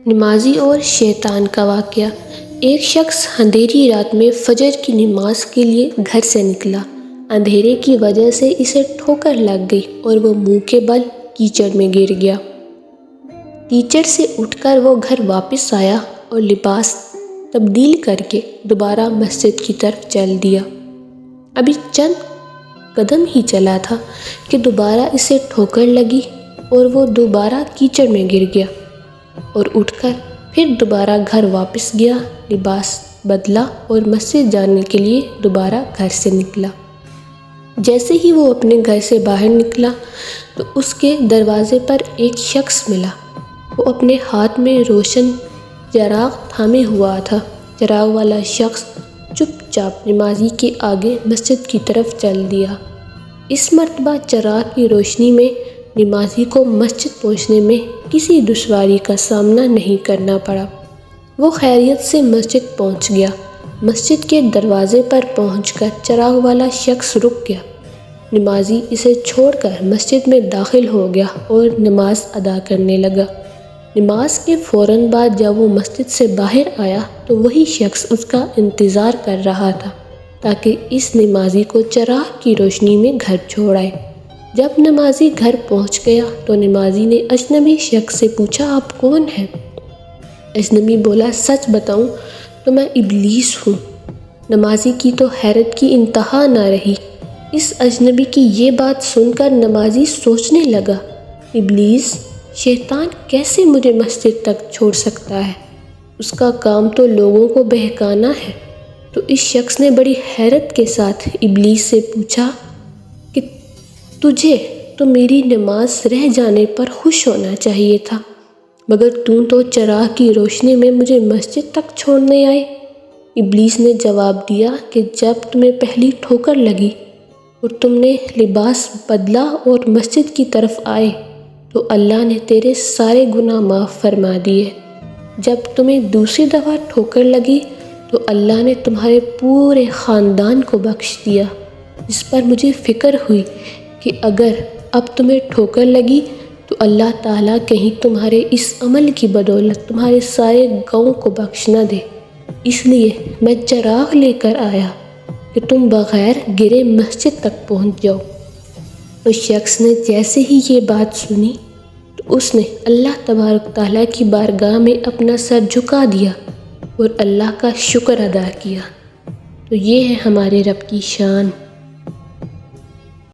نمازی اور شیطان کا واقعہ۔ ایک شخص اندھیری رات میں فجر کی نماز کے لیے گھر سے نکلا۔ اندھیرے کی وجہ سے اسے ٹھوکر لگ گئی اور وہ منہ کے بل کیچڑ میں گر گیا۔ کیچڑ سے اٹھ کر وہ گھر واپس آیا اور لباس تبدیل کر کے دوبارہ مسجد کی طرف چل دیا۔ ابھی چند قدم ہی چلا تھا کہ دوبارہ اسے ٹھوکر لگی اور وہ دوبارہ کیچڑ میں گر گیا اور اٹھ کر پھر دوبارہ گھر واپس گیا، لباس بدلا اور مسجد جانے کے لیے دوبارہ گھر سے نکلا۔ جیسے ہی وہ اپنے گھر سے باہر نکلا تو اس کے دروازے پر ایک شخص ملا۔ وہ اپنے ہاتھ میں روشن چراغ تھامے ہوا تھا۔ چراغ والا شخص چپ چاپ نمازی کے آگے مسجد کی طرف چل دیا۔ اس مرتبہ چراغ کی روشنی میں نمازی کو مسجد پہنچنے میں کسی دشواری کا سامنا نہیں کرنا پڑا۔ وہ خیریت سے مسجد پہنچ گیا۔ مسجد کے دروازے پر پہنچ کر چراغ والا شخص رک گیا۔ نمازی اسے چھوڑ کر مسجد میں داخل ہو گیا اور نماز ادا کرنے لگا۔ نماز کے فوراً بعد جب وہ مسجد سے باہر آیا تو وہی شخص اس کا انتظار کر رہا تھا تاکہ اس نمازی کو چراغ کی روشنی میں گھر چھوڑ آئے۔ جب نمازی گھر پہنچ گیا تو نمازی نے اجنبی شخص سے پوچھا، آپ کون ہیں؟ اجنبی بولا، سچ بتاؤں تو میں ابلیس ہوں۔ نمازی کی تو حیرت کی انتہا نہ رہی۔ اس اجنبی کی یہ بات سن کر نمازی سوچنے لگا، ابلیس، شیطان کیسے مجھے مسجد تک چھوڑ سکتا ہے؟ اس کا کام تو لوگوں کو بہکانا ہے۔ تو اس شخص نے بڑی حیرت کے ساتھ ابلیس سے پوچھا کہ تجھے تو میری نماز رہ جانے پر خوش ہونا چاہیے تھا، مگر تو چراغ کی روشنی میں مجھے مسجد تک چھوڑنے آئے۔ ابلیس نے جواب دیا کہ جب تمہیں پہلی ٹھوکر لگی اور تم نے لباس بدلا اور مسجد کی طرف آئے تو اللہ نے تیرے سارے گناہ معاف فرما دیے۔ جب تمہیں دوسری دفعہ ٹھوکر لگی تو اللہ نے تمہارے پورے خاندان کو بخش دیا، جس پر مجھے فکر ہوئی کہ اگر اب تمہیں ٹھوکر لگی تو اللہ تعالیٰ کہیں تمہارے اس عمل کی بدولت تمہارے سارے گناہوں کو بخش نہ دے، اس لیے میں چراغ لے کر آیا کہ تم بغیر گرے مسجد تک پہنچ جاؤ۔ اس شخص نے جیسے ہی یہ بات سنی تو اس نے اللہ تبارک تعالیٰ کی بارگاہ میں اپنا سر جھکا دیا اور اللہ کا شکر ادا کیا۔ تو یہ ہے ہمارے رب کی شان۔